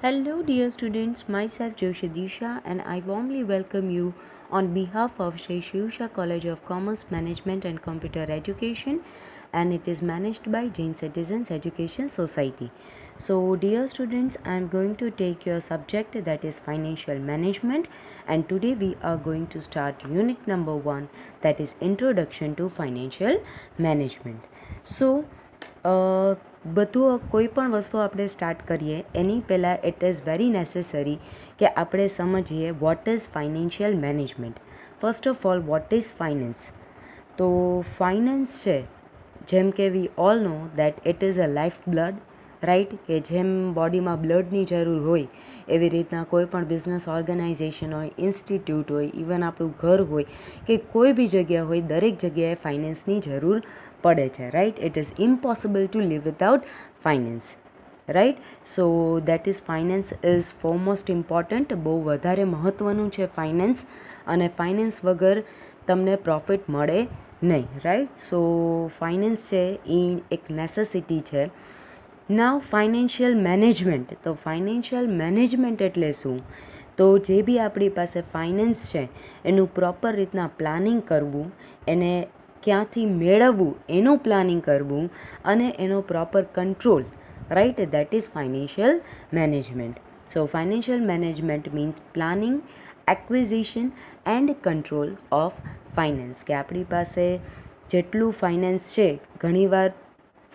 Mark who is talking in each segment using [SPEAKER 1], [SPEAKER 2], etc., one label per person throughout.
[SPEAKER 1] Hello, dear students. Myself Joshi Disha, and I warmly welcome you on behalf of Shri Shivsha College of Commerce Management and Computer Education, and it is managed by Jain Citizens Education Society. So, dear students, I am going to take your subject, that is financial management, and today we are going to start unit number 1, that is introduction to financial management. So, બધું કોઈ પણ વસ્તુ આપણે start કરીએ એની પહેલાં it is very necessary કે આપણે સમજીએ what is financial management. First of all, what is finance? તો ફાઇનાન્સ છે, જેમ કે we all know that it is a life blood, right? કે જેમ બોડીમાં બ્લડની જરૂર હોય એવી રીતના કોઈ પણ બિઝનેસ ઓર્ગેનાઇઝેશન હોય, ઇન્સ્ટિટ્યૂટ હોય, ઇવન આપણું ઘર હોય કે કોઈ બી જગ્યા હોય, દરેક જગ્યાએ ફાઇનાન્સની જરૂર પડે છે, right? It is impossible to live without finance, right? So that is finance is foremost important. બહુ વધારે મહત્ત્વનું છે ફાઇનાન્સ, અને ફાઇનાન્સ વગર તમને પ્રોફિટ મળે નહીં, રાઈટ? સો ફાઇનાન્સ છે એ એક નેસેસિટી છે. નાવ ફાઇનાન્શિયલ મેનેજમેન્ટ. તો ફાઇનાન્શિયલ મેનેજમેન્ટ એટલે શું? તો જે બી આપણી પાસે ફાઇનાન્સ છે એનું પ્રોપર રીતના પ્લાનિંગ કરવું, એને ક્યાંથી મેળવવું એનું પ્લાનિંગ કરવું, અને એનો proper control, right? That is financial management. So financial management means planning, acquisition and control of finance. કે આપણી પાસે જેટલું ફાઇનાન્સ છે, ઘણીવાર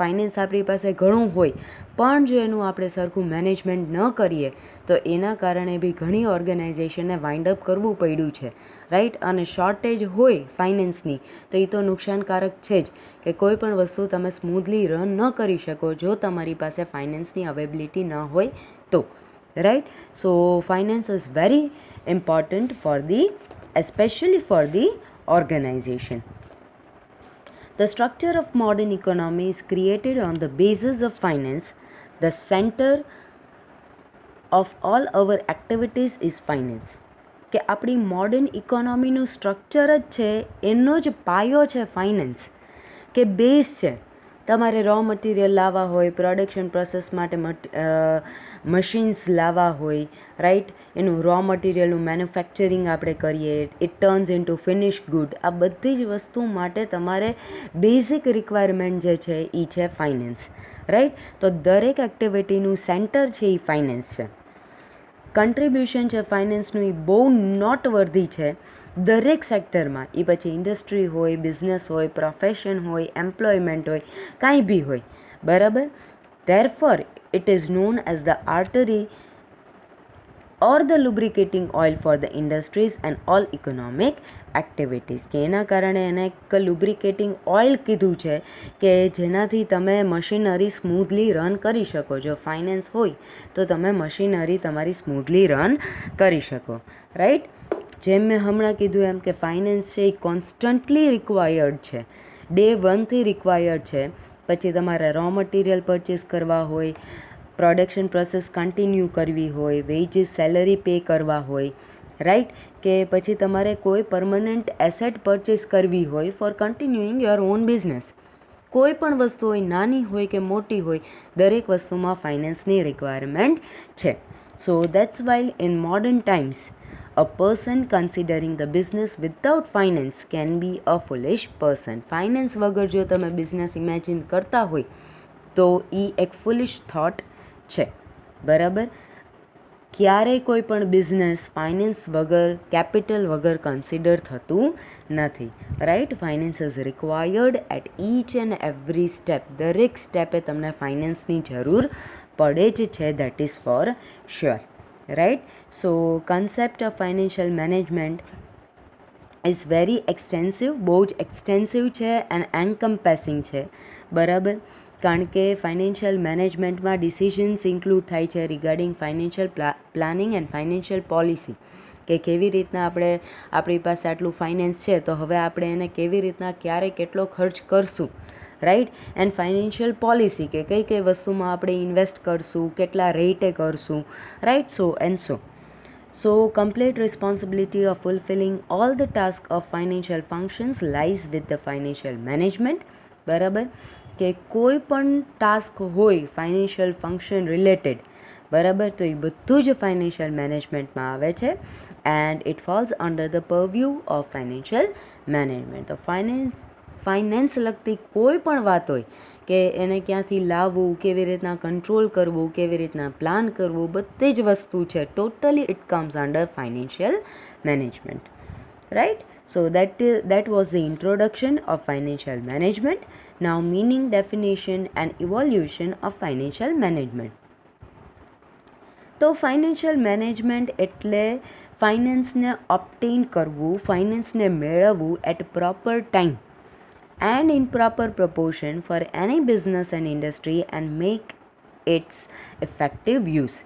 [SPEAKER 1] ફાઇનાન્સ આપણી પાસે ઘણું હોય પણ જો એનું આપણે સરખું મેનેજમેન્ટ ન કરીએ તો એના કારણે બી ઘણી ઓર્ગેનાઇઝેશનને વાઇન્ડ અપ કરવું પડ્યું છે, રાઈટ? અને શોર્ટેજ હોય ફાઇનાન્સની તો એ તો નુકસાનકારક છે જ, કે કોઈ પણ વસ્તુ તમે સ્મૂધલી રન ન કરી શકો જો તમારી પાસે ફાઇનાન્સની અવેબિલિટી ન હોય તો, right? So finance is very important for the, especially for the organization. The structure of modern economy is created on the basis of finance. The center of all our activities is finance. કે આપણી modern ઇકોનોમીનું structure જ છે, એનો જ પાયો છે finance, કે base છે. તમારે રો મટીરિયલ લાવવા હોય, પ્રોડક્શન પ્રોસેસ માટે મશીન્સ લાવવા હોય, રાઈટ? એનું રો મટીરિયલનું મેન્યુફેક્ચરિંગ આપણે કરીએ, it turns into finish good. આ બધી જ વસ્તુ માટે તમારે બેઝિક રિક્વાયરમેન્ટ જે છે એ છે ફાઇનાન્સ, રાઈટ? તો દરેક એક્ટિવિટીનું સેન્ટર છે એ ફાઇનાન્સ છે. કન્ટ્રીબ્યુશન છે ફાઇનાન્સનું એ બહુ નોટવર્ધી છે દરેક સેક્ટરમાં. એ પછી ઇન્ડસ્ટ્રી હોય, બિઝનેસ હોય, પ્રોફેશન હોય, એમ્પ્લોયમેન્ટ હોય, કાંઈ બી હોય, બરાબર? Therefore it is known as the artery or the lubricating oil for the industries and all economic activities. કે એના કારણે એને એક લુબ્રિકેટિંગ ઓઇલ કીધું છે કે જેનાથી તમે મશીનરી સ્મૂધલી રન કરી શકો. જો ફાઇનાન્સ હોય તો તમે મશીનરી તમારી સ્મૂધલી રન કરી શકો, રાઈટ? જેમ મેં હમણાં કીધું એમ કે ફાઇનાન્સ છે એ કોન્સ્ટન્ટલી રિક્વાયર્ડ છે, ડે 1થી રિક્વાયર્ડ છે. પછી તમારે રો મટીરિયલ પરચેસ કરવા હોય, પ્રોડક્શન પ્રોસેસ કન્ટિન્યુ કરવી હોય, વેજીસ સેલરી પે કરવા હોય, રાઈટ? કે પછી તમારે કોઈ પરમનન્ટ એસેટ પરચેસ કરવી હોય for continuing your own business. કોઈ પણ વસ્તુ હોય, નાની હોય કે મોટી હોય, દરેક વસ્તુમાં ફાઇનાન્સની રિક્વાયરમેન્ટ છે. સો that's why in modern times a person considering the business without finance can be a foolish person. Finance વગર જો તમે બિઝનેસ ઇમેજિન કરતા હોય તો એ એક ફુલિશ થોટ છે, બરાબર? ક્યારેય કોઈ પણ બિઝનેસ ફાઇનાન્સ વગર, કેપિટલ વગર કન્સિડર થતું નથી, right? Finance is required at each and every step. દરેક સ્ટેપે તમને ફાઇનાન્સની જરૂર પડે જ છે, that is for sure, right? So concept of financial management is very extensive, બહુ જ એક્સટેન્સિવ છે એન્ડ એન્કમ્પેસિંગ છે, બરાબર? કારણ કે ફાઇનાન્શિયલ મેનેજમેન્ટમાં ડિસિઝન્સ ઇન્ક્લુડ થાય છે regarding financial planning and financial policy. કે કેવી રીતના આપણી પાસે આટલું ફાઇનાન્સ છે તો હવે આપણે એને કેવી રીતના, ક્યારે, કેટલો ખર્ચ કરશું, રાઈટ? એન્ડ ફાઇનાન્શિયલ પોલિસી, કે કઈ કઈ વસ્તુમાં આપણે ઇન્વેસ્ટ કરશું, કેટલા રેટે કરશું, right? So and so complete responsibility of fulfilling all the tasks of financial functions lies with the financial management, બરાબર? કે કોઈ પણ ટાસ્ક હોય ફાઇનાન્શિયલ ફંક્શન રિલેટેડ, બરાબર. તો એ બધું જ ફાઇનાન્શિયલ મેનેજમેન્ટમાં આવે છે and it falls under the purview of financial management. તો ફાઇનાન્સ લગતી કોઈ પણ વાત હોય કે એને ક્યાંથી લાવવું, કેવી રીતના કંટ્રોલ કરવું, કેવી રીતના પ્લાન કરવું, બધી જ વસ્તુ છે totally it comes under financial management, right. So that was the introduction of financial management. Now meaning, definition and evolution of financial management. તો ફાઇનાન્શિયલ મેનેજમેન્ટ એટલે ફાઇનાન્સને ઓબ્ટેન કરવું, ફાઇનાન્સને મેળવવું at proper time and in proper proportion for any business and industry and make its effective use.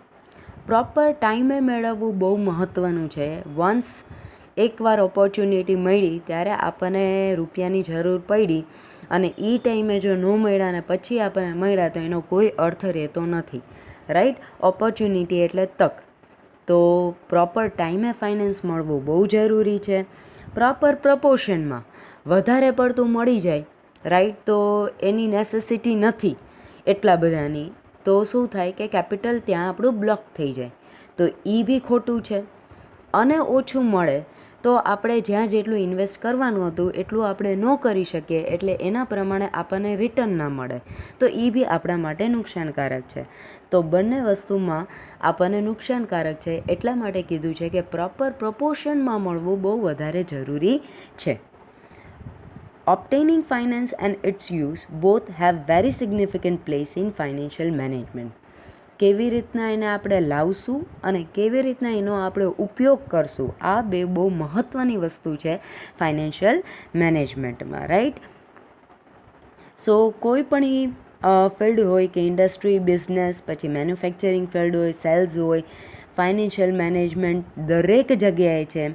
[SPEAKER 1] Proper ટાઈમે મેળવવું બહુ મહત્ત્વનું છે. વન્સ એકવાર ઓપોર્ચ્યુનિટી મળી ત્યારે આપણને રૂપિયાની જરૂર પડી અને એ ટાઈમે જો ન મળ્યા ને પછી આપણને મળ્યા તો એનો કોઈ અર્થ રહેતો નથી, રાઈટ. ઓપોર્ચ્યુનિટી એટલે તક. તો પ્રોપર ટાઈમે ફાઇનાન્સ મળવું બહુ જરૂરી છે. પ્રોપર પ્રપોર્શનમાં વધારે પડતું મળી જાય, રાઈટ, તો એની નેસેસિટી નથી એટલા બધાની, તો શું થાય કે કેપિટલ ત્યાં આપણું બ્લોક થઈ જાય, તો એ બી ખોટું છે. અને ઓછું મળે તો આપણે જ્યાં જેટલું ઇન્વેસ્ટ કરવાનું હતું એટલું આપણે ન કરી શકીએ, એટલે એના પ્રમાણે આપણને રિટર્ન ના મળે, તો એ બી આપણા માટે નુકસાનકારક છે. તો બંને વસ્તુમાં આપણને નુકસાનકારક છે, એટલા માટે કીધું છે કે પ્રોપર પ્રપોર્શનમાં મળવું બહુ વધારે જરૂરી છે. Obtaining finance and its use both have very significant place in financial management. કેવી રીતના એને આપણે લાવશું અને કેવી રીતના એનો આપણે ઉપયોગ કરશું, આ બે બહુ મહત્ત્વની વસ્તુ છે ફાઇનાન્શિયલ મેનેજમેન્ટમાં, રાઈટ. સો કોઈ પણ ફિલ્ડ હોય કે ઇન્ડસ્ટ્રી, બિઝનેસ, પછી મેન્યુફેક્ચરિંગ ફિલ્ડ હોય, સેલ્સ હોય, ફાઇનાન્શિયલ મેનેજમેન્ટ દરેક જગ્યાએ છે.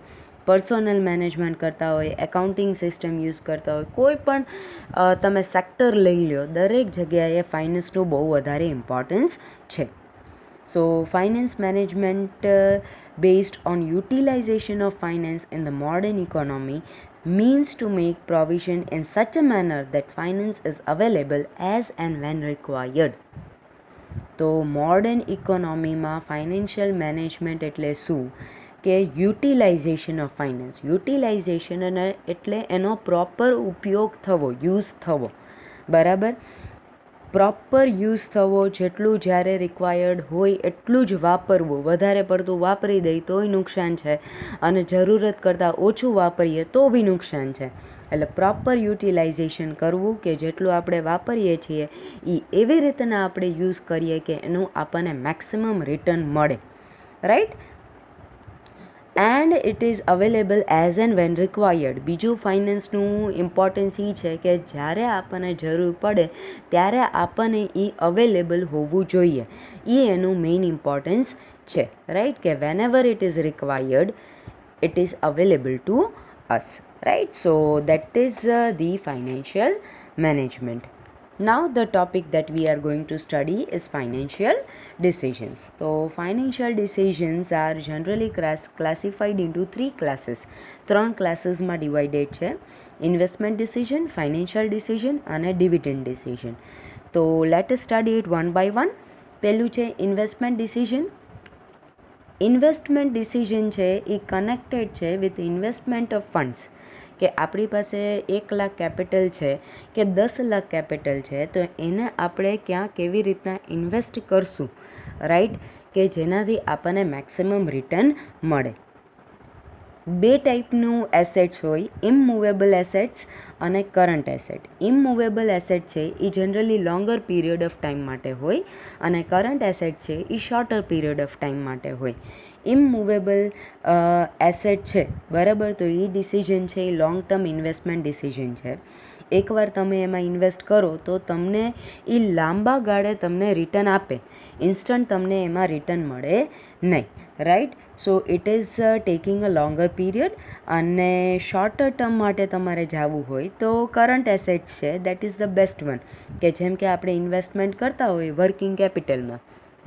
[SPEAKER 1] પર્સનલ મેનેજમેન્ટ કરતા હોય, એકાઉન્ટિંગ સિસ્ટમ યુઝ કરતા હોય, કોઈ પણ તમે સેક્ટર લઈ લો, દરેક જગ્યાએ ફાઇનાન્સનું બહુ વધારે ઇમ્પોર્ટન્સ છે. So finance management based on utilization of finance in the modern economy means to make provision in such a manner that finance is available as and when required. તો મોડર્ન ઇકોનોમીમાં ફાઇનાન્શિયલ મેનેજમેન્ટ એટલે શું કે utilization of finance. Utilization એટલે એનો proper ઉપયોગ થવો, use થવો, બરાબર. પ્રોપર યુઝ થવો, જેટલું જ્યારે રિક્વાયર્ડ હોય એટલું જ વાપરવું. વધારે પડતું વાપરી દઈ તોય નુકસાન છે અને જરૂરત કરતાં ઓછું વાપરીએ તો બી નુકસાન છે. એટલે પ્રોપર યુટિલાઇઝેશન કરવું કે જેટલું આપણે વાપરીએ છીએ એ એવી રીતના આપણે યુઝ કરીએ કે એનું આપણને મેક્સિમમ રિટર્ન મળે, right. And it is available as and when required. બીજું ફાઇનાન્સનું ઇમ્પોર્ટન્સ એ છે કે જ્યારે આપણને જરૂર પડે ત્યારે આપણને એ અવેલેબલ હોવું જોઈએ, એ એનું મેઇન ઇમ્પોર્ટન્સ છે, રાઈટ. કે whenever it is required it is available to us, right. So that is the financial management. Now the topic that we are going to study is financial decisions. So financial decisions are generally classified into three classes. ત્રણ ક્લાસીસમાં divided છે: investment decision, financial decision અને dividend decision. તો let us study it one by one. પહેલું છે investment decision. Investment decision છે એ connected છે વિથ ઇન્વેસ્ટમેન્ટ ઓફ ફંડ્સ. કે આપણી પાસે 1 લાખ કેપિટલ છે કે 10 લાખ કેપિટલ છે, તો એને આપણે ક્યાં કેવી રીતના ઇન્વેસ્ટ કરશું, રાઈટ, કે જેનાથી આપણને મેક્સિમમ રિટર્ન મળે. બે ટાઈપનું એસેટ્સ હોય: ઇમમૂવેબલ એસેટ્સ અને કરંટ એસેટ. ઇમમૂવેબલ એસેટ છે એ generally longer period of time માટે હોય અને કરંટ એસેટ છે એ શોર્ટર પીરિયડ ઓફ ટાઈમ માટે હોય. ઇમમૂવેબલ એસેટ છે, બરાબર, તો એ ડિસિઝન છે એ લોંગ ટર્મ ઇન્વેસ્ટમેન્ટ ડિસિઝન છે. એકવાર તમે એમાં ઇન્વેસ્ટ કરો તો તમને એ લાંબા ગાળે તમને રિટર્ન આપે, ઇન્સ્ટન્ટ તમને એમાં રિટર્ન મળે નહીં, right. So it is taking a longer period. અને શોર્ટર ટર્મ માટે તમારે જવું હોય તો કરંટ એસેટ્સ છે that is the best one. કે જેમ કે આપણે ઇન્વેસ્ટમેન્ટ કરતા હોઈએ વર્કિંગ કેપિટલમાં.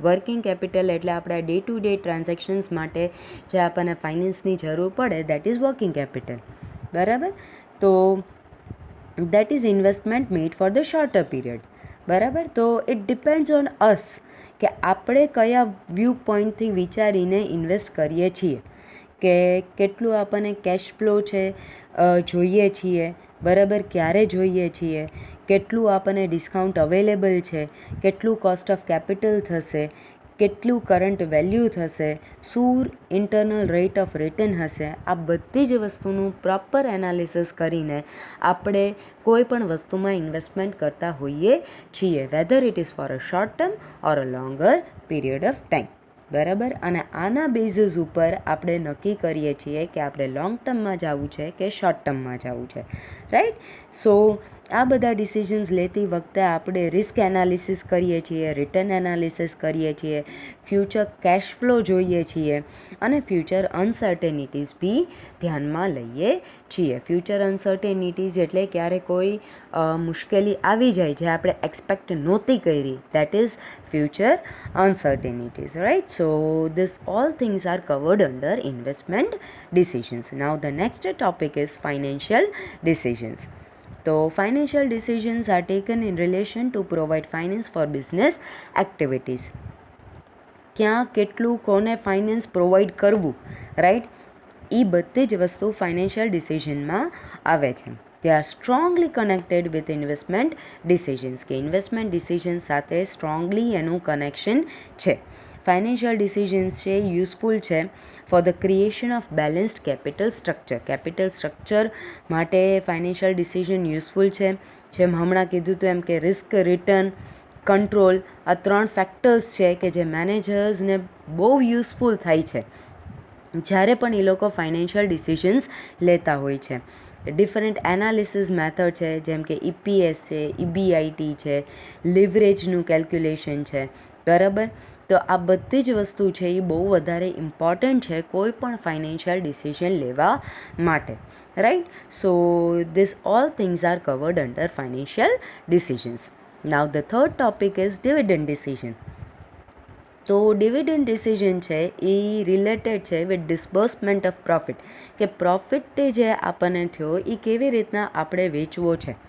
[SPEAKER 1] વર્કિંગ કેપિટલ એટલે આપણા ડે ટુ ડે ટ્રાન્ઝેક્શન્સ માટે જે આપણને ફાઇનાન્સની જરૂર પડે દેટ ઇઝ વર્કિંગ કેપિટલ, બરાબર. તો that is investment made for the sorter period, બરાબર. તો ઇટ ડિપેન્ડ્સ ઓન અસ કે આપણે કયા વ્યૂ પોઈન્ટથી વિચારીને ઇન્વેસ્ટ કરીએ છીએ, કે કેટલું આપણને કેશ ફ્લો છે જોઈએ છીએ, બરાબર, ક્યારે જોઈએ છીએ, કેટલું આપણને ડિસ્કાઉન્ટ અવેલેબલ છે, કેટલું કોસ્ટ ઓફ કેપિટલ થશે, કેટલું કરંટ વેલ્યુ થશે, શું ઇન્ટરનલ રેટ ઓફ રિટર્ન હશે. આ બધી જ વસ્તુનું પ્રોપર એનાલિસિસ કરીને આપણે કોઈ પણ વસ્તુમાં ઇન્વેસ્ટમેન્ટ કરતા હોઈએ છીએ, weather it is for a short term or a longer period of time, બરાબર. અને આના બેઝિસ ઉપર આપણે નક્કી કરીએ છીએ કે આપણે લોંગ ટર્મમાં જવું છે કે શોર્ટ ટર્મમાં જવું છે, રાઈટ. સો આ બધા ડિસિઝન્સ લેતી વખતે આપણે રિસ્ક એનાલિસિસ કરીએ છીએ, રિટર્ન એનાલિસિસ કરીએ છીએ, ફ્યુચર કેશ ફ્લો જોઈએ છીએ અને ફ્યુચર અનસર્ટેનિટીઝ બી ધ્યાનમાં લઈએ છીએ. ફ્યુચર અનસર્ટેનિટીઝ એટલે ક્યારે કોઈ મુશ્કેલી આવી જાય જે આપણે એક્સપેક્ટ નહોતી કરી, that is future uncertainties, right? So this all things are covered under investment decisions. Now the next topic is financial decisions. So financial decisions are taken in relation to provide finance for business activities. ક્યાં કેટલું કોને finance provide કરવું, right, એ બધી જ વસ્તુ financial ડિસિઝનમાં આવે છે. They are strongly connected with investment decisions, કે ઇન્વેસ્ટમેન્ટ ડિસિઝન સાથે સ્ટ્રોંગલી એનું કનેક્શન છે. ફાઇનાન્શિયલ ડિસિઝન્સ છે યુઝફુલ છે for the creation of balanced capital structure. Capital structure માટે ફાઇનાન્શિયલ ડિસિઝન યુઝફુલ છે. જેમ હમણાં કીધું હતું એમ કે રિસ્ક, રિટર્ન, કંટ્રોલ, આ 3 ફેક્ટર્સ છે કે જે મેનેજર્સને બહુ યુઝફુલ થાય છે જ્યારે પણ એ લોકો ફાઇનાન્શિયલ ડિસિઝન્સ લેતા હોય છે. ડિફરન્ટ એનાલિસિસ મેથડ છે, જેમ કે EPS છે, EBIT છે, લિવરેજનું કેલ્ક્યુલેશન છે, બરાબર. તો આ બધી જ વસ્તુ છે એ બહુ વધારે ઇમ્પોર્ટન્ટ છે કોઈ પણ ફાઇનાન્શિયલ ડિસિઝન લેવા માટે, right. So this all things are covered under financial decisions. Now the third topic is dividend decision. તો ડિવિડન્ડ ડિસિઝન છે એ રિલેટેડ છે વિથ ડિસ્બર્સમેન્ટ ઓફ પ્રોફિટ, કે પ્રોફિટ જે આપણને થયો એ કેવી રીતના આપણે વેચવો છે,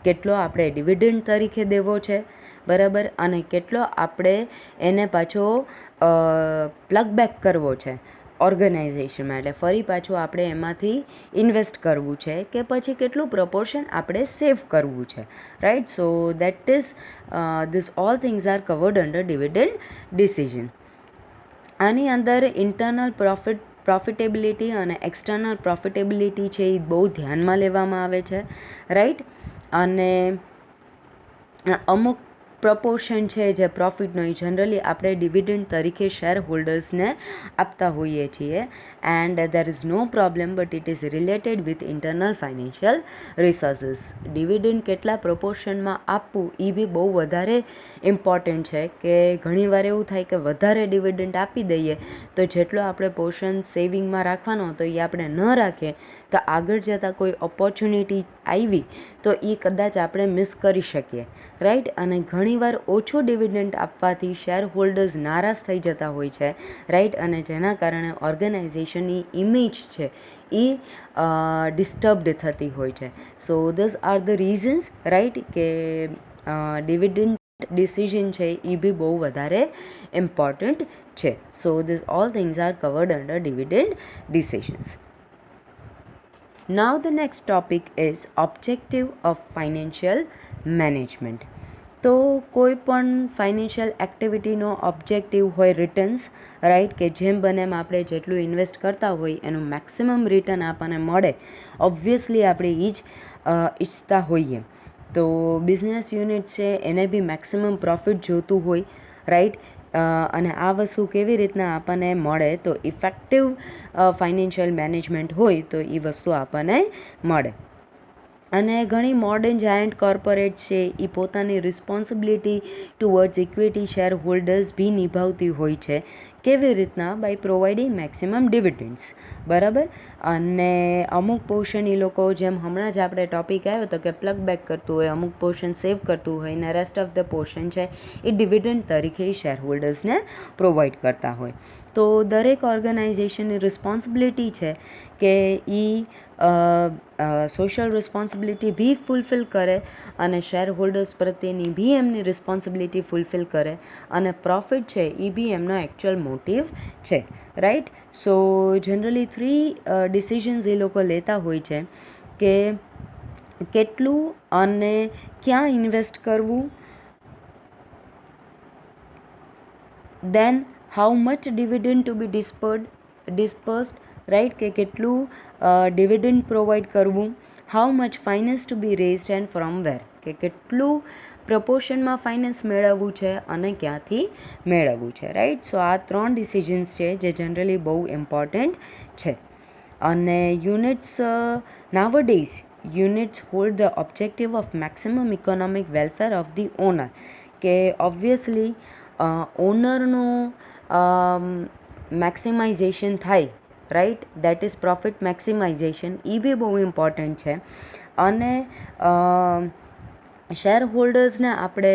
[SPEAKER 1] કેટલો આપણે ડિવિડન્ડ તરીકે દેવો છે, બરાબર, અને કેટલો આપણે એને પાછો પ્લગ બેક કરવો છે ઓર્ગેનાઇઝેશનમાં, એટલે ફરી પાછું આપણે એમાંથી ઇન્વેસ્ટ કરવું છે, કે પછી કેટલું પ્રપોર્શન આપણે સેવ કરવું છે, right. So that is this all things are covered under dividend decision. આની અંદર ઇન્ટરનલ પ્રોફિટેબિલિટી અને એક્સટર્નલ પ્રોફિટેબિલિટી છે એ બહુ ધ્યાનમાં લેવામાં આવે છે, રાઈટ. અને અમુક પ્રપોર્શન છે જે પ્રોફિટનો એ જનરલી આપણે ડિવિડન્ડ તરીકે શેર હોલ્ડર્સને આપતા હોઈએ છીએ. And there is no problem, but it is related with internal financial resources. Dividend કેટલા પ્રપોર્શનમાં આપવું એ બી બહુ વધારે ઇમ્પોર્ટન્ટ છે, કે ઘણીવાર એવું થાય કે વધારે ડિવિડન્ડ આપી દઈએ તો જેટલો આપણે પોર્શન સેવિંગમાં રાખવાનો હતો એ આપણે ન રાખીએ તો આગળ જતાં કોઈ ઓપોર્ચ્યુનિટી આવી તો એ કદાચ આપણે મિસ કરી શકીએ, રાઈટ. અને ઘણીવાર ઓછું ડિવિડન્ડ આપવાથી શેર હોલ્ડર્સ નારાજ થઈ જતા હોય છે, રાઈટ, અને જેના કારણે ઓર્ગેનાઇઝેશનની ઇમેજ છે એ ડિસ્ટર્બડ થતી હોય છે. So this are the reasons, right, કે ડિવિડન્ડ ડિસિઝન છે એ બી બહુ વધારે ઇમ્પોર્ટન્ટ છે. So this all things are covered under dividend decisions. Now the next topic is objective of financial management. તો કોઈ પણ ફાઇનાન્શિયલ એક્ટિવિટીનો ઓબ્જેક્ટિવ હોય રિટર્ન્સ, રાઈટ, કે જેમ બને એમ આપણે જેટલું ઇન્વેસ્ટ કરતા હોય એનું મેક્સિમમ રિટર્ન આપણને મળે, ઓબ્વિયસલી આપણે એ જ ઈચ્છતા હોઈએ. તો બિઝનેસ યુનિટ છે એને બી મેક્સિમમ પ્રોફિટ જોતું હોય, રાઈટ. અને આ વસ્તુ કેવી રીતના આપણને મળે, તો ઇફેક્ટિવ ફાઇનાન્શિયલ મેનેજમેન્ટ હોય તો એ વસ્તુ આપણને મળે. અને ઘણી મોડર્ન જાયન્ટ કોર્પોરેટ છે એ પોતાની responsibility towards equity share holders બી નિભાવતી હોય છે, કેવી રીતના? બાય પ્રોવાઇડિંગ મેક્સિમમ ડિવિડન્ડ્સ, બરાબર. અને અમુક પોર્શન એ લોકો, જેમ હમણાં જ આપણે ટોપિક આવ્યો હતો કે પ્લગ બેક કરતું હોય, અમુક પોર્શન સેવ કરતું હોય ને રેસ્ટ ઓફ ધ પોર્શન છે એ ડિવિડન્ડ તરીકે શેર હોલ્ડર્સને પ્રોવાઈડ કરતા હોય. તો દરેક ઓર્ગેનાઇઝેશનની રિસ્પોન્સિબિલિટી છે કે એ સોશિયલ રિસ્પોન્સિબિલિટી બી ફૂલફિલ કરે અને શેર હોલ્ડર્સ પ્રત્યેની બી એમની રિસ્પોન્સિબિલિટી ફૂલફિલ કરે, અને પ્રોફિટ છે એ બી એમનો એકચ્યુઅલ મોટિવ છે, રાઈટ. સો જનરલી 3 ડિસિઝન્સ એ લોકો લેતા હોય છે કે કેટલું અને ક્યાં ઇન્વેસ્ટ કરવું, then how much dividend to be dispersed, right, કે કેટલું ડિવિડન્ડ પ્રોવાઈડ કરવું, how much finance to be raised and from where, કે કેટલું પ્રપોર્શનમાં ફાઇનાન્સ મેળવવું છે અને ક્યાંથી મેળવવું છે, રાઈટ. સો આ 3 ડિસિઝન્સ છે જે જનરલી બહુ ઇમ્પોર્ટન્ટ છે. અને units nowadays units hold the objective of maximum economic welfare of the owner, કે ઓબ્વિયસલી ઓનરનું મેક્સિમાઇઝેશન થાય, right, that is profit maximization, એ બી બહુ ઇમ્પોર્ટન્ટ છે. અને શેર હોલ્ડર્સને આપણે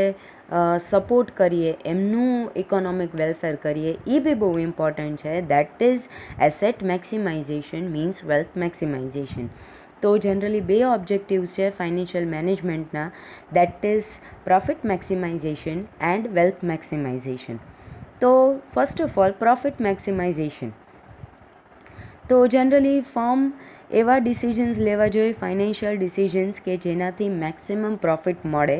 [SPEAKER 1] સપોર્ટ કરીએ, એમનું ઇકોનોમિક વેલફેર કરીએ, એ બી બહુ ઇમ્પોર્ટન્ટ છે. That is asset maximization means wealth maximization. તો જનરલી 2 ઓબ્જેક્ટિવ્સ છે ફાઇનાન્શિયલ મેનેજમેન્ટના, that is profit maximization and wealth maximization. તો first of all profit maximization. તો જનરલી ફર્મ એવા ડિસિઝન્સ લેવા જોઈએ, ફાઇનાન્શિયલ ડિસિઝન્સ, કે જેનાથી મેક્સિમમ પ્રોફિટ મળે,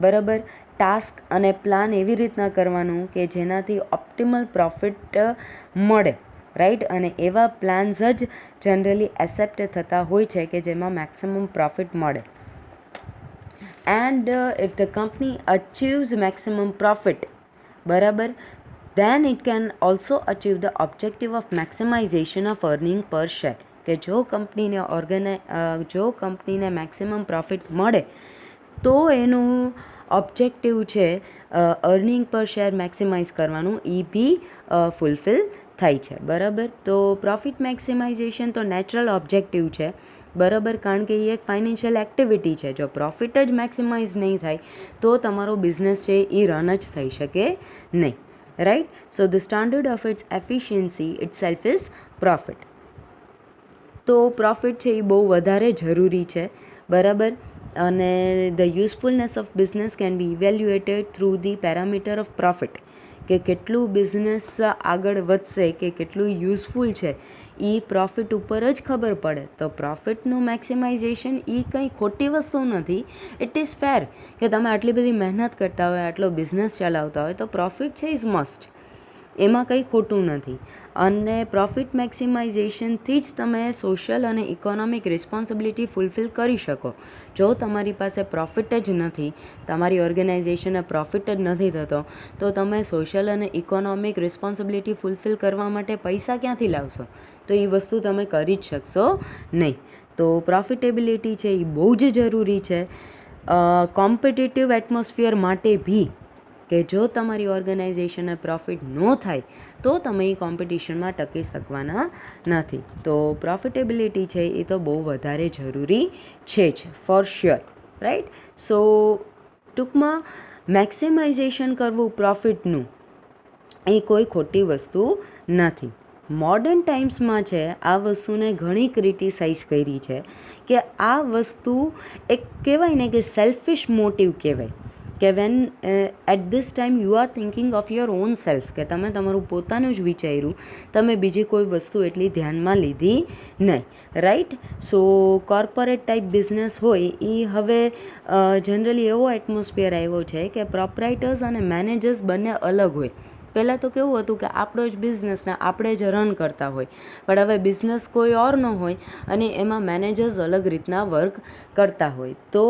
[SPEAKER 1] બરાબર. ટાસ્ક અને પ્લાન એવી રીતના કરવાનું કે જેનાથી ઓપ્ટિમલ પ્રોફિટ મળે, રાઈટ. અને એવા પ્લાન્સ જ જનરલી એક્સેપ્ટ થતા હોય છે કે જેમાં મેક્સિમમ પ્રોફિટ મળે. And if the company achieves maximum profit, બરાબર, then it can also achieve the objective of maximization of earning per share, કે જો કંપનીને મેક્સિમમ પ્રોફિટ મળે તો એનું ઓબ્જેક્ટિવ છે અર્નિંગ પર શેર મેક્સિમાઇઝ કરવાનું, એ બી ફૂલફિલ થાય છે, બરાબર. તો પ્રોફિટ મેક્સિમાઇઝેશન તો નેચરલ ઓબ્જેક્ટિવ છે, બરાબર, કારણ કે એ એક ફાઇનાન્શિયલ એક્ટિવિટી છે. જો પ્રોફિટ જ મેક્સિમાઇઝ નહીં થાય તો તમારો બિઝનેસ છે એ રન જ થઈ શકે નહીં, right. So the standard of its efficiency itself is profit. તો પ્રોફિટ છે એ બહુ વધારે જરૂરી છે, બરાબર. અને the usefulness of business can be evaluated through the parameter of profit, કે કેટલું બિઝનેસ આગળ વધશે, કે કેટલું યુઝફુલ છે, એ પ્રોફિટ ઉપર જ ખબર પડે. તો પ્રોફિટનું મેક્સિમાઇઝેશન એ કંઈ ખોટી વસ્તુ નથી, ઇટ ઇઝ ફેર, કે તમે આટલી બધી મહેનત કરતા હોય, આટલો બિઝનેસ ચલાવતા હોય, તો પ્રોફિટ છે ઇઝ મસ્ટ, એમાં કંઈ ખોટું નથી. અને પ્રોફિટ મેક્સિમાઇઝેશનથી જ તમે સોશિયલ અને ઇકોનોમિક રિસ્પોન્સિબિલિટી ફૂલફિલ કરી શકો. જો તમારી પાસે પ્રોફિટ જ નથી, તમારી ઓર્ગેનાઇઝેશનને પ્રોફિટ જ નથી થતો, તો તમે સોશિયલ અને ઇકોનોમિક રિસ્પોન્સિબિલિટી ફૂલફિલ કરવા માટે પૈસા ક્યાંથી લાવશો? તો એ વસ્તુ તમે કરી જ શકશો નહીં. તો પ્રોફિટેબિલિટી છે એ બહુ જ જરૂરી છે કોમ્પિટિટિવ એટમોસ્ફિયર માટે બી, કે જો તમારી ઓર્ગેનાઇઝેશનને પ્રોફિટ ન થાય તો તમે એ કોમ્પિટિશનમાં ટકી શકવાના નથી. તો પ્રોફિટેબિલિટી છે એ તો બહુ વધારે જરૂરી છે જ, ફોર શ્યોર, રાઈટ. સો ટૂંકમાં મેક્સિમાઇઝેશન કરવું પ્રોફિટનું એ કોઈ ખોટી વસ્તુ નથી. મોડર્ન ટાઈમ્સમાં છે આ વસ્તુને ઘણી ક્રિટિસાઇઝ કરી છે કે આ વસ્તુ એક કહેવાય ને કે સેલ્ફિશ મોટિવ કહેવાય, કે when at this time you are thinking of your own self, કે તમે તમારું પોતાનું જ વિચાર્યું, તમે બીજી કોઈ વસ્તુ એટલી ધ્યાનમાં લીધી નહીં, રાઈટ. સો કોર્પોરેટ ટાઈપ બિઝનેસ હોય એ હવે જનરલી એવો એટમોસ્ફિયર આવ્યો છે કે પ્રોપરાઇટર્સ અને મેનેજર્સ બંને અલગ હોય. પહેલાં તો કેવું હતું કે આપણો જ બિઝનેસને આપણે જ રન કરતા હોય, પણ હવે બિઝનેસ કોઈ ઓર ન હોય અને એમાં મેનેજર્સ અલગ રીતના વર્ક કરતા હોય. તો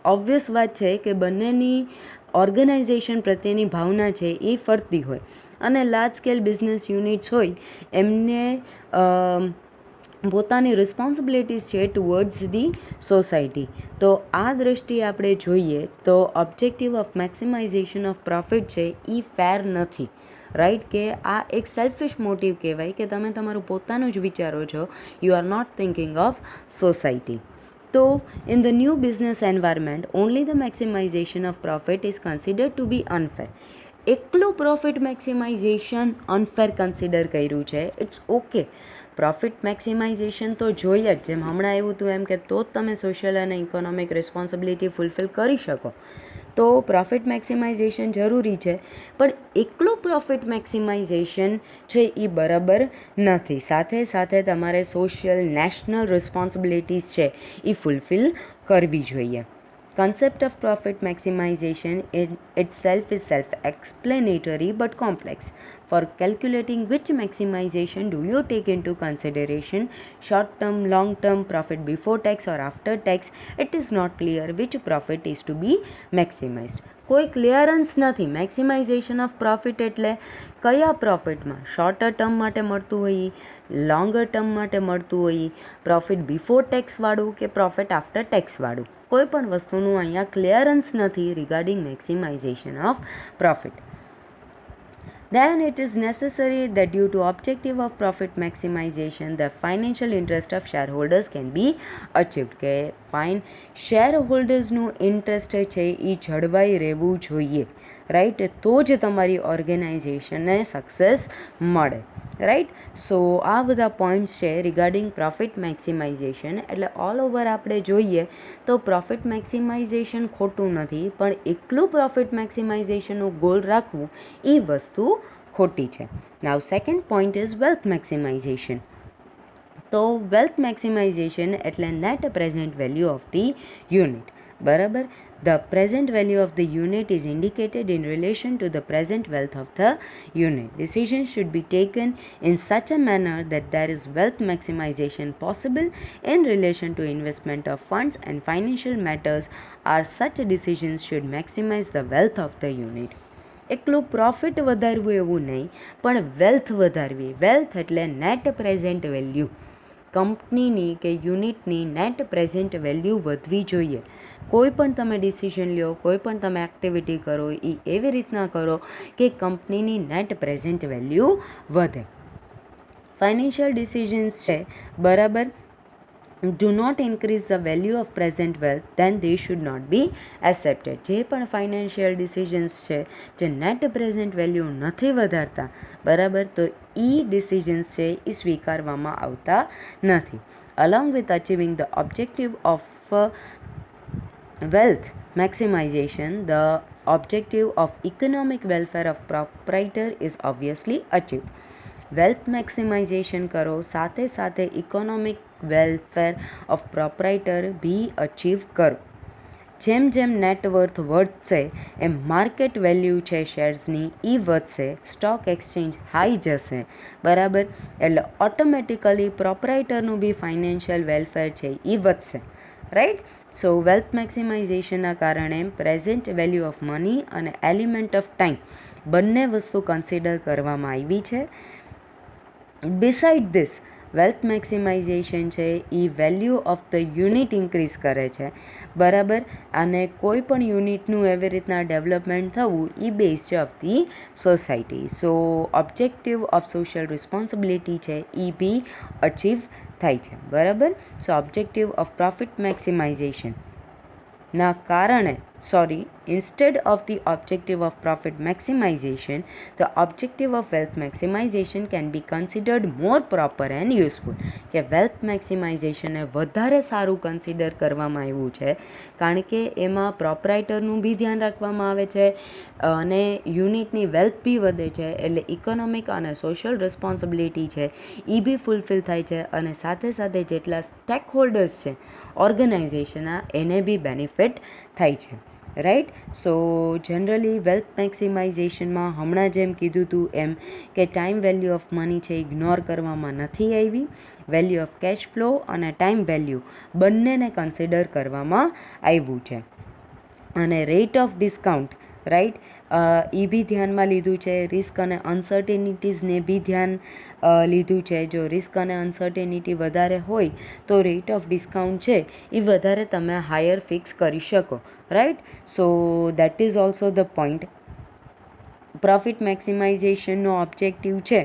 [SPEAKER 1] ઓબ્વિયસ વાત છે કે બંનેની ઓર્ગેનાઇઝેશન પ્રત્યેની ભાવના છે એ ફરતી હોય, અને લાર્જ સ્કેલ બિઝનેસ યુનિટ્સ હોય એમને પોતાની રિસ્પોન્સિબિલિટીઝ છે ટુવર્ડ્સ ધી સોસાયટી. તો આ દ્રષ્ટિએ આપણે જોઈએ તો ઓબ્જેક્ટિવ ઓફ મેક્સિમાઇઝેશન ઓફ પ્રોફિટ છે એ ફેર નથી. રાઈટ, કે આ એક સેલ્ફિશ મોટિવ કહેવાય કે તમે તમારું પોતાનું જ વિચારો છો, you are not thinking of society. તો in the new business environment only the maximization of profit is considered to be unfair. એકલું પ્રોફિટ મેક્સિમાઇઝેશન અનફેર કન્સિડર કર્યું છે. ઇટ્સ ઓકે, પ્રોફિટ મેક્સિમાઇઝેશન તો જોઈએ જ, જેમ હમણાં એવું હતું એમ કે તો જ તમે સોશિયલ અને ઇકોનોમિક રિસ્પોન્સિબિલિટી ફૂલફિલ કરી શકો. તો પ્રોફિટ મેક્સિમાઇઝેશન જરૂરી છે, પણ એકલું પ્રોફિટ મેક્સિમાઇઝેશન છે એ બરાબર નથી. સાથે સાથે તમારે સોશિયલ નેશનલ રિસ્પોન્સિબિલિટીઝ છે એ ફૂલફિલ કરવી જોઈએ. Concept of profit maximization in itself is self-explanatory but complex. For calculating which maximization do you take into consideration, short-term, long-term, profit before tax or after tax, it is not clear which profit is to be maximized. કોઈ clearance નથી. મેક્સિમાઇઝેશન of profit એટલે કયા પ્રોફિટમાં sorter term માટે મળતું હોય, longer term માટે મળતું હોય, પ્રોફિટ બિફોર ટેક્સવાળું કે પ્રોફિટ આફ્ટર ટેક્સવાળું. કોઈ પણ વસ્તુનું અહીંયા ક્લિયરન્સ નથી regarding maximization of profit. Then it is necessary that due to objective of profit maximization, the financial interest of shareholders can be achieved. કે શેરહોલ્ડર્સનું ઇન્ટરેસ્ટ છે એ જળવાઈ રહેવું જોઈએ, રાઈટ, તો જ તમારી ઓર્ગેનાઇઝેશનને સક્સેસ મળે, રાઈટ. સો આ બધા પોઈન્ટ્સ છે રિગાર્ડિંગ પ્રોફિટ મેક્સિમાઇઝેશન. એટલે ઓલ ઓવર આપણે જોઈએ તો પ્રોફિટ મેક્સિમાઇઝેશન ખોટું નથી, પણ એકલું પ્રોફિટ મેક્સિમાઇઝેશનનું ગોલ રાખવું એ વસ્તુ ખોટી છે. નાવ second point is wealth maximization. તો વેલ્થ મેક્સિમાઇઝેશન એટલે net present value of the unit, બરાબર. The present value of the unit is indicated in relation to the present wealth of the unit. Decisions should be taken in such a manner that there is wealth maximization possible in relation to investment of funds and financial matters, or such decisions should maximize the wealth of the unit. એકલું profit વધારવું એવું નહીં, પણ wealth વધારવી. Wealth એટલે net present value. કંપનીની કે યુનિટની નેટ પ્રેઝન્ટ વેલ્યુ વધવી જોઈએ. કોઈ પણ તમે ડિસિઝન લ્યો, કોઈ પણ તમે એક્ટિવિટી કરો એ એવી રીતના કરો કે કંપનીની નેટ પ્રેઝન્ટ વેલ્યુ વધે. ફાઇનાન્શિયલ ડિસિઝન્સ છે, બરાબર, do not increase the value of present wealth, then they should not be accepted. જે પણ ફાઇનાન્શિયલ ડિસિઝન્સ છે જે નેટ પ્રેઝન્ટ વેલ્યુ નથી વધારતા, બરાબર, તો એ ડિસિઝન્સ છે એ સ્વીકારવામાં આવતા નથી. Along with achieving the objective of wealth maximization, the objective of economic welfare of proprietor is obviously achieved. Wealth maximization કરો, સાથે સાથે ઇકોનોમિક વેલફેર ઓફ પ્રોપ્રાઇટર બી અચીવ કરો. જેમ જેમ નેટવર્થ વધશે એમ માર્કેટ વેલ્યુ છે શેર્સની એ વધશે, સ્ટોક એક્સચેન્જ હાઈ જશે, બરાબર, એટલે ઓટોમેટિકલી પ્રોપ્રાઇટરનું બી ફાઇનાન્શિયલ વેલફેર છે એ વધશે, રાઈટ. સો વેલ્થ મેક્સિમાઇઝેશનના કારણે પ્રેઝન્ટ વેલ્યુ ઓફ મની અને એલિમેન્ટ ઓફ ટાઈમ બંને વસ્તુ કન્સિડર કરવામાં આવી છે. બિસાઇડ ધીસ, વેલ્થ મેક્સિમાઇઝેશન છે એ value of the unit increase કરે છે, બરાબર, અને કોઈ પણ યુનિટનું એવી રીતના ડેવલપમેન્ટ થવું એ બેઝ છે of the society. So objective of social responsibility છે એ બી અચીવ થાય છે, બરાબર. સો ઓબ્જેક્ટિવ ઓફ પ્રોફિટ મેક્સિમાઇઝેશન ના કારણે instead of the objective of profit maximization, the objective of wealth maximization can be considered more proper and useful. કે wealth મેક્સિમાઇઝેશનને વધારે સારું consider કરવામાં આવ્યું છે, કારણ કે એમાં પ્રોપ્રાઇટરનું બી ધ્યાન રાખવામાં આવે છે અને યુનિટની વેલ્થ બી વધે છે, એટલે ઇકોનોમિક અને સોશિયલ રિસ્પોન્સિબિલિટી છે એ બી ફૂલફિલ થાય છે, અને સાથે સાથે જેટલા સ્ટેક હોલ્ડર્સ છે ઓર્ગેનાઇઝેશનના એને બી બેનિફિટ થાય છે, રાઈટ. સો જનરલી વેલ્થ મેક્સિમાઇઝેશનમાં હમણાં જેમ કીધું હતું એમ કે ટાઈમ વેલ્યુ ઓફ મની છે ઇગ્નોર કરવામાં નથી આવી. વેલ્યુ ઓફ કેશ ફ્લો અને ટાઈમ વેલ્યુ બંનેને કન્સિડર કરવામાં આવ્યું છે. અને રેટ ઓફ ડિસ્કાઉન્ટ, રાઈટ, એ બી ધ્યાનમાં લીધું છે. રિસ્ક અને અનસર્ટેનિટીઝને બી ધ્યાન લીધું છે. જો રિસ્ક અને અનસર્ટેનિટી વધારે હોય તો રેટ ઓફ ડિસ્કાઉન્ટ છે એ વધારે તમે હાયર ફિક્સ કરી શકો, right. So that is also the point. Profit મેક્સિમાઇઝેશનનો ઓબ્જેક્ટિવ છે,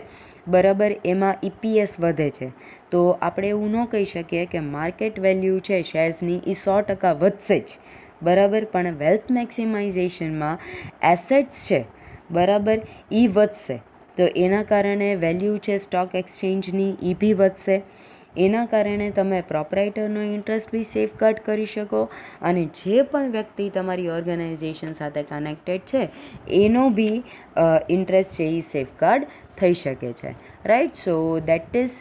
[SPEAKER 1] બરાબર, એમાં EPS વધે છે. તો આપણે એવું ન કહી શકીએ કે માર્કેટ વેલ્યુ છે શેર્સની એ 100% વધશે જ, બરાબર, પણ વેલ્થ મેક્સિમાઇઝેશનમાં એસેટ્સ છે, બરાબર, એ વધશે. તો એના કારણે વેલ્યુ છે સ્ટોક એક્સચેન્જની એ બી વધશે. એના કારણે તમે પ્રોપરાઇટરનો ઇન્ટરેસ્ટ બી સેફગાર્ડ કરી શકો અને જે પણ વ્યક્તિ તમારી ઓર્ગેનાઇઝેશન સાથે કનેક્ટેડ છે એનો બી ઇન્ટરેસ્ટ છે એ સેફગાર્ડ થઈ શકે છે, right. So that is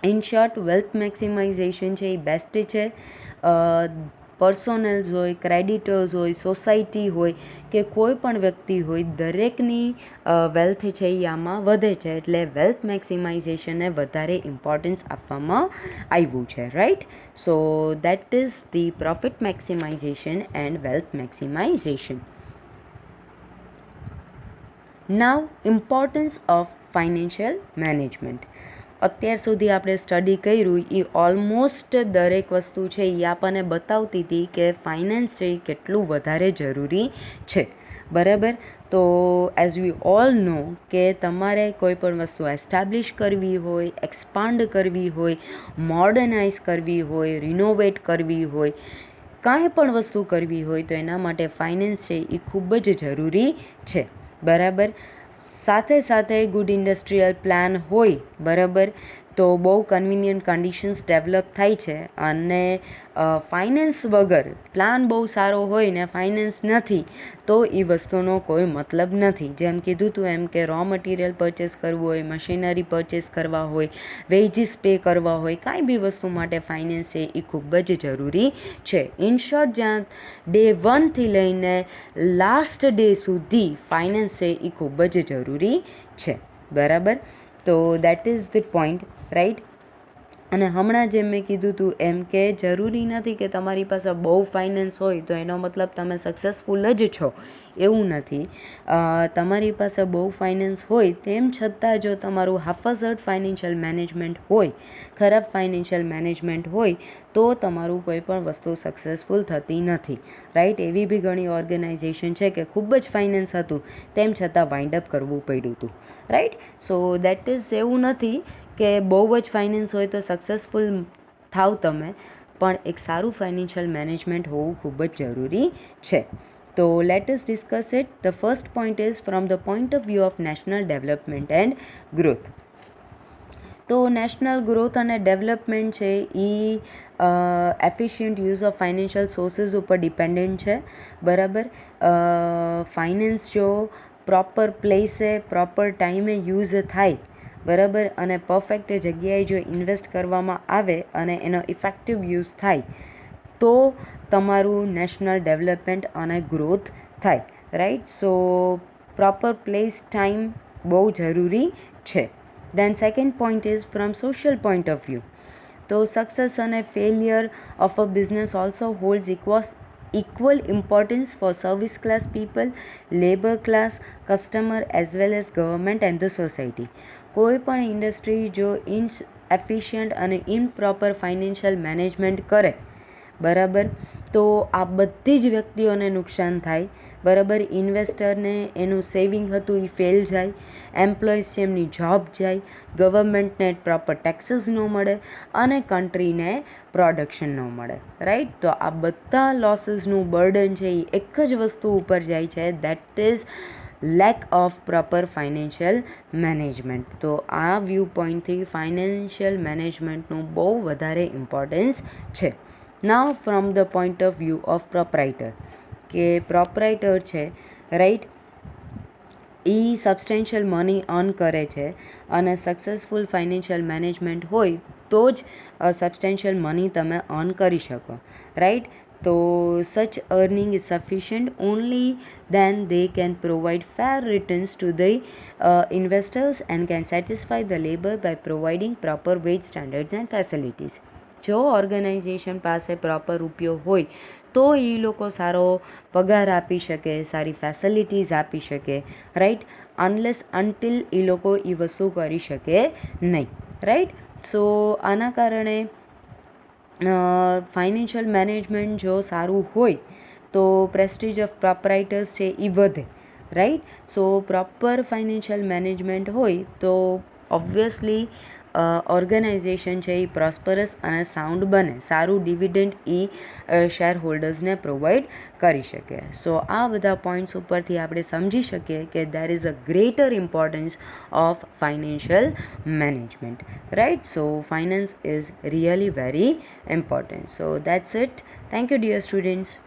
[SPEAKER 1] in short, wealth maximization છે એ બેસ્ટ છે. પર્સોનલ્સ હોય, ક્રેડિટર્સ હોય, સોસાયટી હોય કે કોઈ પણ વ્યક્તિ હોય, દરેકની વેલ્થ છે એ આમાં વધે છે. એટલે વેલ્થ મેક્સિમાઇઝેશનને વધારે ઇમ્પોર્ટન્સ આપવામાં આવ્યું છે, right. So that is the profit maximization and wealth maximization. Now importance of financial management. અત્યાર સુધી આપણે સ્ટડી કર્યું એ ઓલમોસ્ટ દરેક વસ્તુ છે એ આપણને બતાવતી હતી કે ફાઇનાન્સ છે એ કેટલું વધારે જરૂરી છે, બરાબર. તો એઝ વી ઓલ નો કે તમારે કોઈ પણ વસ્તુ એસ્ટાબ્લિશ કરવી હોય, એક્સપાન્ડ કરવી હોય, મોડર્નાઇઝ કરવી હોય, રિનોવેટ કરવી હોય, કાંઈ પણ વસ્તુ કરવી હોય તો એના માટે ફાઇનાન્સ છે એ ખૂબ જ જરૂરી છે, બરાબર. સાથે સાથે ગુડ ઇન્ડસ્ટ્રીયલ પ્લાન હોય, બરાબર, તો બહુ કન્વિનિયન્ટ કન્ડિશન્સ ડેવલપ થાય છે. અને ફાઇનાન્સ વગર પ્લાન બહુ સારો હોય ને ફાઇનાન્સ નથી તો એ વસ્તુનો કોઈ મતલબ નથી. જેમ કીધું હતું એમ કે રો મટીરિયલ પરચેસ કરવું હોય, મશીનરી પરચેસ કરવા હોય, વેજીસ પે કરવા હોય, કાંઈ બી વસ્તુ માટે ફાઇનાન્સ છે એ ખૂબ જ જરૂરી છે. ઇન શોર્ટ, જ્યાં ડે 1થી લઈને લાસ્ટ ડે સુધી ફાઇનાન્સ છે એ ખૂબ જ જરૂરી છે, બરાબર. તો that is the point, right. અને હમણાં જેમ મેં કીધું હતું એમ કે જરૂરી નથી કે તમારી પાસે બહુ ફાઇનાન્સ હોય તો એનો મતલબ તમે સક્સેસફુલ જ છો, એવું નથી. તમારી પાસે બહુ ફાઇનાન્સ હોય તેમ છતાં જો તમારું હાફાઝર્ડ ફાઇનાન્શિયલ મેનેજમેન્ટ હોય, ખરાબ ફાઇનાન્શિયલ મેનેજમેન્ટ હોય તો તમારું કોઈ પણ વસ્તુ સક્સેસફુલ થતી નથી, રાઈટ. એવી બી ઘણી ઓર્ગેનાઇઝેશન છે કે ખૂબ જ ફાઇનાન્સ હતું તેમ છતાં વાઇન્ડ અપ કરવું પડ્યું હતું, રાઈટ. સો દેટ ઇઝ, એવું નથી કે બહુ જ ફાઇનાન્સ હોય તો સક્સેસફુલ થાવ તમે, પણ એક સારું ફાઇનાન્શિયલ મેનેજમેન્ટ હોવું ખૂબ જ જરૂરી છે. તો let us discuss it. The first point is from the point of view of national development and growth. તો નેશનલ ગ્રોથ અને ડેવલપમેન્ટ છે એ efficient use of financial sources ઉપર ડિપેન્ડન્ટ છે, બરાબર. ફાઇનાન્સ જો પ્રોપર પ્લેસે, પ્રોપર ટાઈમે યુઝ થાય, બરાબર, અને પરફેક્ટ જગ્યાએ જો ઇન્વેસ્ટ કરવામાં આવે અને એનો ઇફેક્ટિવ યુઝ થાય તો તમારું નેશનલ ડેવલપમેન્ટ અને ગ્રોથ થાય, right. So proper place, time બહુ જરૂરી છે. Then second point is from social point of view. તો સક્સેસ અને failure of a business also holds equal importance for service class people, labor class, customer as well as government and the society. કોઈ પણ industry જો inefficient અને improper financial management કરે, બરાબર, તો આ બધી જ વ્યક્તિઓને નુકસાન થાય, બરાબર. ઇન્વેસ્ટરને એનું સેવિંગ હતું એ ફેલ જાય, એમ્પ્લોઈઝ છે એમની જોબ જાય, ગવર્મેન્ટને પ્રોપર ટેક્સીસ ન મળે અને કન્ટ્રીને પ્રોડક્શન ન મળે, રાઈટ. તો આ બધા લોસીસનું બર્ડન છે એ એક જ વસ્તુ ઉપર જાય છે, that is lack of proper financial management. તો આ વ્યૂ પોઈન્ટથી ફાઇનાન્શિયલ મેનેજમેન્ટનું બહુ વધારે ઇમ્પોર્ટન્સ છે. Now from the point of view of proprietor, કે પ્રોપરાઇટર છે, રાઈટ, એ સબસ્ટેન્શિયલ મની અર્ન કરે છે અને સક્સેસફુલ ફાઇનાન્શિયલ મેનેજમેન્ટ હોય તો જ સબસ્ટેન્શિયલ મની તમે અર્ન કરી શકો, રાઈટ. તો such earning is sufficient only then they can provide fair returns to the investors and can satisfy the labor by providing proper wage standards and facilities. જો organisation પાસે proper રૂપિયો હોય તો એ લોકો સારો પગાર આપી શકે, સારી ફેસિલિટીઝ આપી શકે, રાઈટ. અનલેસ અનટિલ એ લોકો એ વસ્તુ કરી શકે નહીં, રાઈટ. સો આના કારણે ફાઇનાન્શિયલ મેનેજમેન્ટ જો સારું હોય તો પ્રેસ્ટીજ ઓફ પ્રોપરાઇટર્સ છે એ વધે, right. So proper financial management હોય તો ઓબ્વિયસલી ઓર્ગેનાઇઝેશન છે એ પ્રોસ્પરસ અને સાઉન્ડ બને, સારું ડિવિડન્ડ શેર હોલ્ડર્સને પ્રોવાઈડ કરી શકે. સો આ બધા પોઈન્ટ્સ ઉપરથી આપણે સમજી શકીએ કે there is a greater importance of financial management, right. So finance is really very important. So that's it. Thank you, dear students.